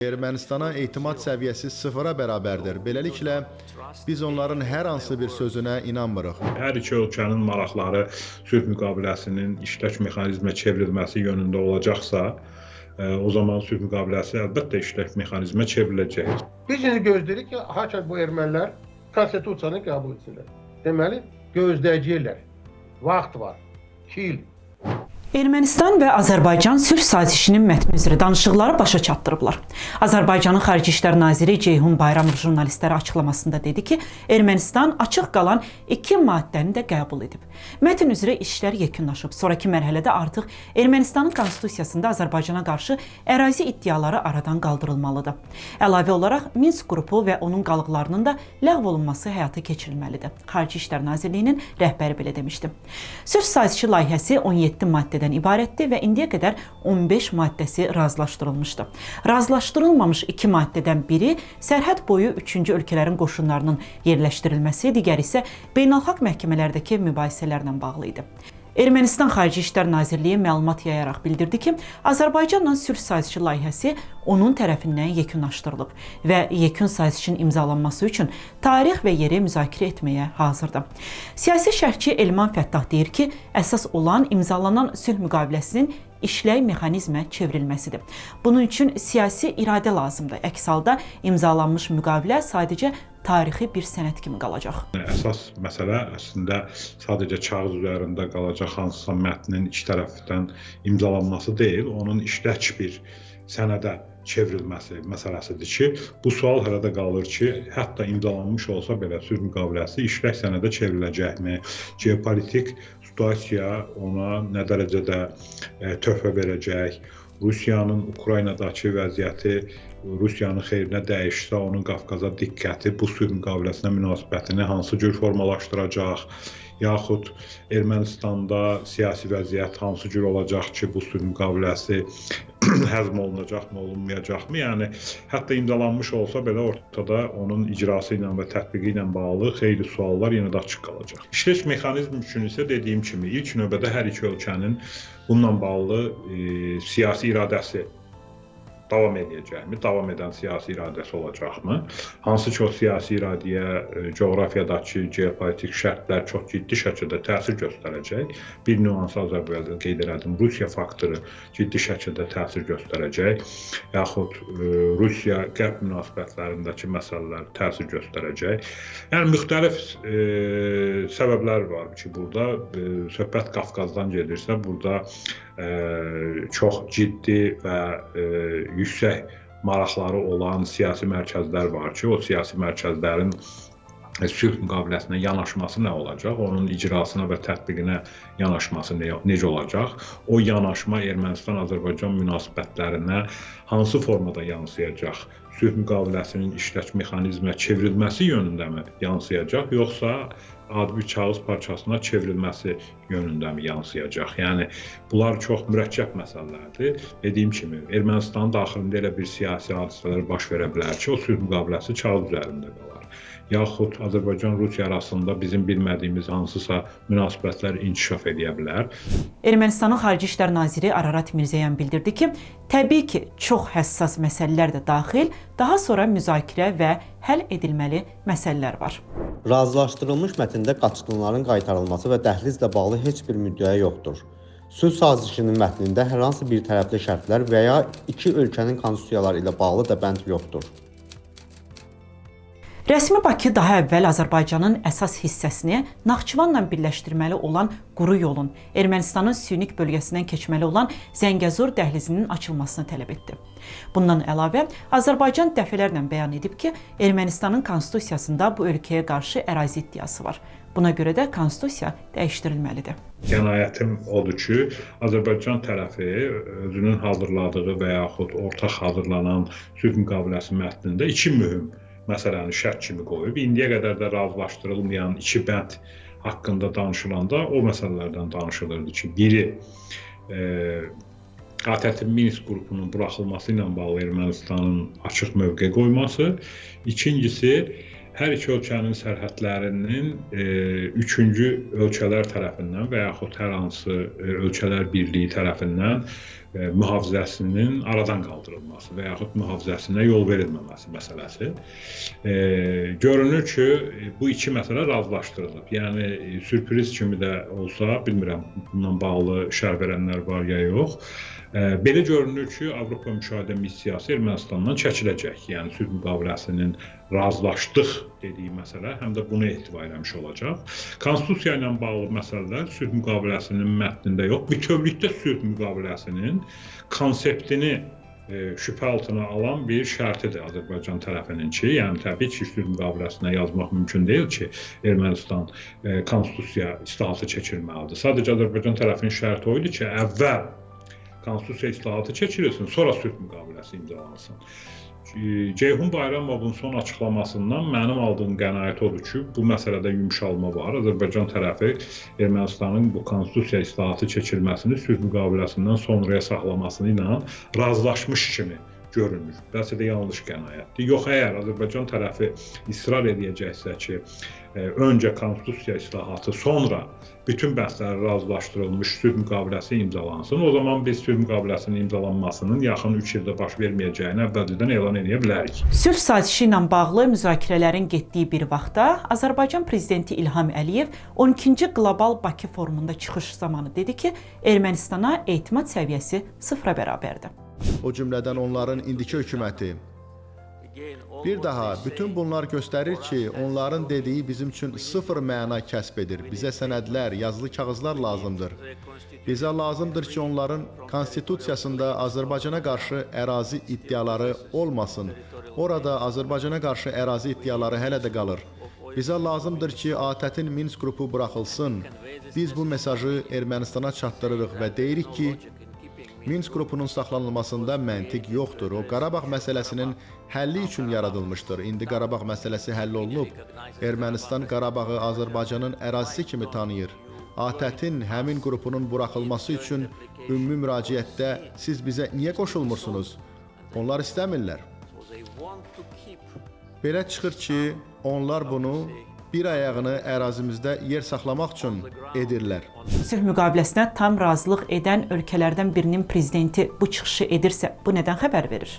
Ermənistana etimad səviyyəsi sıfıra bərabərdir. Beləliklə, biz onların hər hansı bir sözünə inanmırıq. Hər iki ölkənin maraqları sülh müqaviləsinin işlək mexanizmə çevrilməsi yönündə olacaqsa, o zaman sülh müqaviləsi əlbəttə işlək mexanizmə çevriləcək. Biz indi gözləyirik ki, haçan bu ermənilər konstitusiyanı qəbul etsinlər. Deməli, gözləyəcəklər. Vaxt var. 2 il. Ermənistan və Azərbaycan sülh sazişinin mətni üzrə danışıqları başa çatdırıblar. Azərbaycanın Xarici İşlər Naziri Ceyhun Bayramov jurnalistlərə açıqlamasında dedi ki, Ermənistan açıq qalan 2 maddəni də qəbul edib. Mətn üzrə işlər yekunlaşıb. Sonraki mərhələdə artıq Ermənistanın konstitusiyasında Azərbaycana qarşı ərazi iddiaları aradan qaldırılmalıdır. Əlavə olaraq Minsk qrupu və onun qalıqlarının da ləğv olunması həyata keçirilməlidir. Xarici İşlər Nazirliyinin rəhbəri belə demişdi. Sülh sazişi layihəsi 17 maddədən ibarətdir və indiyə qədər 15 maddəsi razılaşdırılmışdı. Razılaşdırılmamış 2 maddədən biri sərhəd boyu 3-cü ölkələrin qoşunlarının yerləşdirilməsi, digəri isə beynəlxalq məhkəmələrdəki mübahisələrlə bağlı idi. Ermənistan Xarici İşlər Nazirliyi məlumat yayaraq bildirdi ki, Azərbaycanla sülh sazişi layihəsi onun tərəfindən yekunlaşdırılıb və yekun sazişin imzalanması üçün tarix və yeri müzakirə etməyə hazırdır. Siyasi şərhçi Elman Fəttah deyir ki, əsas olan imzalanan sülh müqaviləsinin işlək mexanizmə çevrilməsidir. Bunun üçün siyasi iradə lazımdır. Əks halda imzalanmış müqavilə sadəcə tarixi bir sənəd kimi qalacaq. Əsas məsələ əslində sadəcə kağız üzərində qalacaq hansısa mətnin iki tərəfdən imzalanması deyil, onun işlək bir sənədə çevrilməsi məsələsidir ki, bu sual hələ də qalır ki, hətta imzalanmış olsa belə sülh müqaviləsi işlək sənədə çevriləcəkmi? Geopolitik situasiya ona nə dərəcədə töhfə verəcək? Rusiyanın Ukraynadakı vəziyyəti Rusiyanın xeyrinə dəyişsə, onun Qafqaza diqqəti bu sülh müqaviləsinə münasibətini hansı cür formalaşdıracaq? Yaxud Ermənistanda siyasi vəziyyət hansı cür olacaq ki, bu sülh müqaviləsi həzm olunacaqmı, olunmayacaqmı? Yəni, hətta imzalanmış olsa belə ortada onun icrası ilə və tətbiqi ilə bağlı xeyli suallar yenə də açıq qalacaq. İşləş mexanizm üçün isə dediyim kimi, ilk növbədə hər iki ölkənin bununla bağlı siyasi iradəsi davam edəcəkmi? Davam edən siyasi iradəsi olacaqmı? Hansı ki, o siyasi iradəyə coğrafiyadakı geopolitik şərtlər çox ciddi şəkildə təsir göstərəcək. Bir nüansı az əvvəl qeyd elədim, Rusiya faktoru ciddi şəkildə təsir göstərəcək. Yaxud Rusiya-Qərb münasibətlərindəki məsələlər təsir göstərəcək. Yəni, müxtəlif səbəblər var ki, burada söhbət Qafqazdan gedirsə, burada çox ciddi və yüksək maraqları olan siyasi mərkəzlər var ki, o siyasi mərkəzlərin sülh müqaviləsinə yanaşması nə olacaq? Onun icrasına və tətbiqinə yanaşması necə olacaq? O yanaşma Ermənistan-Azərbaycan münasibətlərinə hansı formada yansıyacaq? Sülh müqaviləsinin işlək mexanizmə çevrilməsi yönündəmi yansıyacaq, yoxsa adi bir kağız parçasına çevrilməsi yönündəmi yansıyacaq? Yəni, bunlar çox mürəkkəb məsələlərdir. Dediyim kimi, Ermənistanın daxilində elə bir siyasi hadisələr baş verə bilər ki, o sülh müqaviləsi kağız üzərində qalar. Yaxud Azərbaycan-Rusiya arasında bizim bilmədiyimiz hansısa münasibətlər inkişaf edə bilər. Ermənistanın Xarici İşlər Naziri Ararat Mirzəyan bildirdi ki, təbii ki, çox həssas məsələlər də daxil, daha sonra müzakirə və həll edilməli məsələlər var. Razılaşdırılmış mətndə qaçqınların qaytarılması və dəhlizlə bağlı heç bir müddəa yoxdur. Sülh sazişinin mətnində hər hansı bir tərəfli şərtlər və ya iki ölkənin konstitusiyaları ilə bağlı da bənd yoxdur. Rəsmi Bakı daha əvvəl Azərbaycanın əsas hissəsini Naxçıvanla birləşdirməli olan quru yolun Ermənistanın Sünik bölgəsindən keçməli olan Zəngəzur dəhlizinin açılmasını tələb etdi. Bundan əlavə, Azərbaycan dəfələrlə bəyan edib ki, Ermənistanın konstitusiyasında bu ölkəyə qarşı ərazi iddiası var. Buna görə də konstitusiya dəyişdirilməlidir. Qənaətim odur ki, Azərbaycan tərəfi özünün hazırladığı və yaxud ortaq hazırlanan sülh müqaviləsi mətnində iki mühüm məsələni şərt kimi qoyub. İndiyə qədər də razılaşdırılmayan iki bənd haqqında danışılanda o məsələlərdən danışılırdı ki, biri ATƏT-in Minsk qrupunun buraxılması ilə bağlı Ermənistanın açıq mövqe qoyması, ikincisi hər iki ölkənin sərhədlərinin üçüncü ölkələr tərəfindən və yaxud hər hansı ölkələr birliyi tərəfindən mühafizəsinin aradan qaldırılması və yaxud mühafizəsinə yol verilməməsi məsələsi. Görünür ki, bu iki məsələ razılaşdırılıb. Yəni sürpriz kimi də olsa, bilmirəm bununla bağlı şərh verənlər var ya yox. Belə görünür ki, Avropa Müşahidə Missiyası Ermənistandan çəkiləcək. Yəni sülh müqaviləsinin razılaşdıq dediyi məsələ həm də bunu ehtiva etmiş olacaq. Konstitusiya ilə bağlı məsələlər sülh müqaviləsinin mətnində yox, bütövlükdə sülh müqaviləsinin konseptini şübhə altına alan bir şərtidir Azərbaycan tərəfinin ki, yəni təbii ki, sülh müqaviləsinə yazmaq mümkün deyil ki, Ermənistan konstitusiya islahatı keçirməlidir. Sadəcə Azərbaycan tərəfinin şərti o idi ki, əvvəl konstitusiya islahatı keçirilsin, sonra sülh müqaviləsi imzalansın. Ceyhun Bayramovun son açıqlamasından mənim aldığım qənaət odur ki, bu məsələdə yumşalma var. Azərbaycan tərəfi Ermənistanın bu konstitusiya islahatı keçirilməsini sülh müqaviləsindən sonraya saxlamasını ilə razılaşmış kimi görünür. Bəlkə də yanlış qənaətdir. Yox, əgər Azərbaycan tərəfi israr edəcəksə ki, öncə konstitusiya islahatı, sonra bütün bəhsləri razılaşdırılmış sülh müqaviləsi imzalansın. O zaman biz sülh müqaviləsinin imzalanmasının yaxın 3 ildə baş verməyəcəyini əvvəlcədən elan edə bilərik. Sülh sazişi ilə bağlı müzakirələrin getdiyi bir vaxtda Azərbaycan prezidenti İlham Əliyev 12-ci Qlobal Bakı forumunda çıxış zamanı dedi ki, Ermənistana etimad səviyyəsi sıfıra bərabərdir. O cümlədən onların indiki hökuməti. Bir daha, bütün bunlar göstərir ki, onların dediyi bizim üçün sıfır məna kəsb edir. Bizə sənədlər, yazılı kağızlar lazımdır. Bizə lazımdır ki, onların konstitusiyasında Azərbaycana qarşı ərazi iddiaları olmasın. Orada Azərbaycana qarşı ərazi iddiaları hələ də qalır. Bizə lazımdır ki, ATƏT-in Minsk qrupu buraxılsın. Biz bu mesajı Ermənistana çatdırırıq və deyirik ki, Minsk qrupunun saxlanılmasında məntiq yoxdur. O, Qarabağ məsələsinin həlli üçün yaradılmışdır. İndi Qarabağ məsələsi həll olunub. Ermənistan Qarabağı Azərbaycanın ərazisi kimi tanıyır. ATƏT-in həmin qrupunun buraxılması üçün ümumi müraciətdə siz bizə niyə qoşulmursunuz? Onlar istəmirlər. Belə çıxır ki, onlar bunu bir ayağını ərazimizdə yer saxlamaq üçün edirlər. Sülh müqaviləsinə tam razılıq edən ölkələrdən birinin prezidenti bu çıxışı edirsə, bu nədən xəbər verir?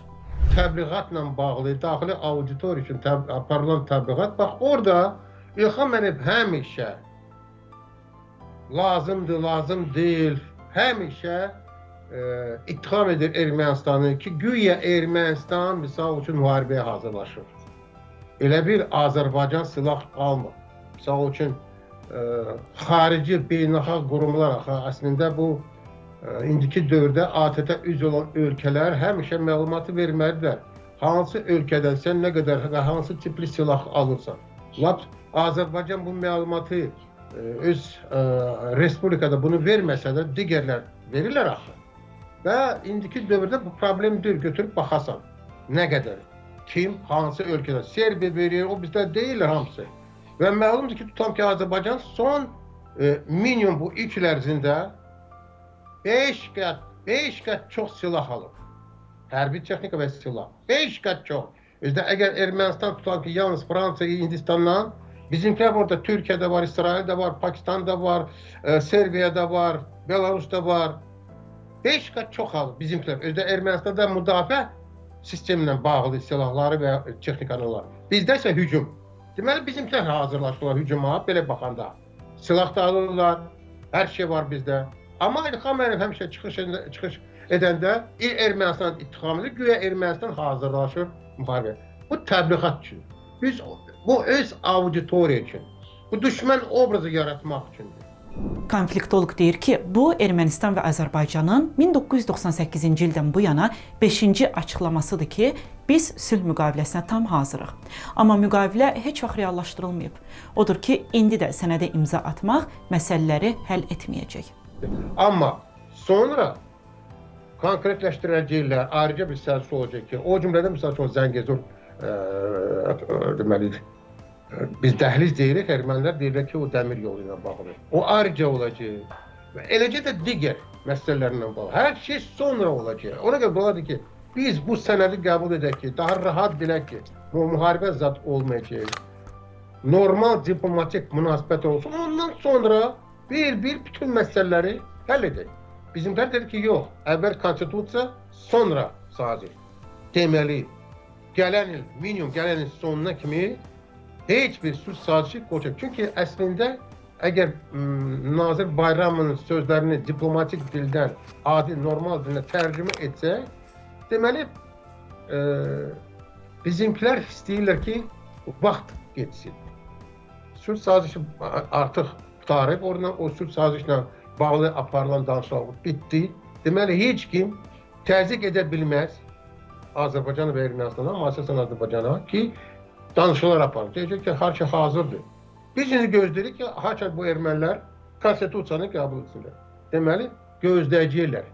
Təbliğatla bağlı, daxili auditor üçün aparılan təbliğat, bax orada İlham Əliyev həmişə lazımdır, lazım deyil, həmişə ittiham edir Ermənistanı ki, güya Ermənistan misal üçün müharibəyə hazırlaşır. Elə bir Azərbaycan silah almır. Misal üçün, xarici beynəlxalq qurumlar əslində bu indiki dövrdə ATƏT-ə üzv olan ölkələr həmişə məlumatı verməlidirlər. Hansı ölkədən sən nə qədər və hansı tipli silah alırsan. Lap Azərbaycan bu məlumatı öz respublikada bunu verməsə də digərlər verirlər axı. Və indiki dövrdə bu problemdir, götürüb baxasan. Nə qədər? Kim, hansı ölkədə? Serbiya verir, o bizdə deyirlər hamısı. Və məlumdur ki, tutam ki, Azərbaycan son minimum bu 2 il ərzində 5 qat çox silah alıb. Hərbi texnika və silah. 5 qat çox. Özdə əgər Ermənistan tutam ki, yalnız Fransa, Hindistandan, bizimkilər orada Türkiyədə var, İsraildə var, Pakistan'da var, Serbiyada var, Belarus'da var. 5 qat çox alıb bizimkilər. Özdə Ermənistanda müdafiə sistemlə bağlı silahları və texnikanı var. Bizdə isə hücum. Deməli, bizimkilər hazırlaşırlar hücuma, belə baxanda. Silah da alırlar, hər şey var bizdə. Amma İlham Əliyev həmişə çıxış edəndə Ermənistan ittihamı edir, güya Ermənistan hazırlaşır müharibə. Bu təbliğat üçün. Bu öz auditoriya üçün. Bu düşmən obrazı yaratmaq üçündür. Konfliktolog deyir ki, bu Ermənistan və Azərbaycanın 1998-ci ildən bu yana 5-ci açıqlamasıdır ki, biz sülh müqaviləsinə tam hazırıq. Amma müqavilə heç vaxt reallaşdırılmayıb. Odur ki, indi də sənədə imza atmaq məsələləri həll etməyəcək. Amma sonra konkretləşdirəcəklər, ayrıca bir sərsi olacaq ki, o cümlədə misal üçün Zəngəzur deməlidir. Biz dəhliz deyirik, ermənilər deyirlər ki, o dəmir yolu ilə bağlı. O ayrıca olacaq. Və eləcə də digər məsələlərlə bağlı. Hər şey sonra olacaq. Ona görə olardı ki, biz bu sənədi qəbul edək ki, daha rahat bilək ki, bu müharibə zad olmayacaq. normal diplomatik münasibət olsun. Ondan sonra bir bütün məsələləri həll edək. Bizimkiler dedi ki yok, evvel konstitusiya, sonra saziş. Deməli, minimum gələn il sonuna kimi heç bir sülh sazişi qoyacaq. Çünki əslində əgər Nazir Bayramın sözlərini diplomatik dildən adi, normal dilinə tərcümə etsək, deməli bizimkilər istəyirlər ki, vaxt geçsin. Sülh sazişi artıq qutarıb, oradan o sülh sazişlə bağlı aparılan danışıqlar bitdi. Deməli, heç kim təzyiq edə bilməz Azərbaycan və Ermənistana, amma əsasən Azərbaycana ki, danışıqlar aparır. Deyəcək ki, hər şey hazırdır. Biz indi gözləyirik ki, haçan bu ermənilər konstitusiyanı qəbul etsinlər. Deməli, gözləyəcəklər.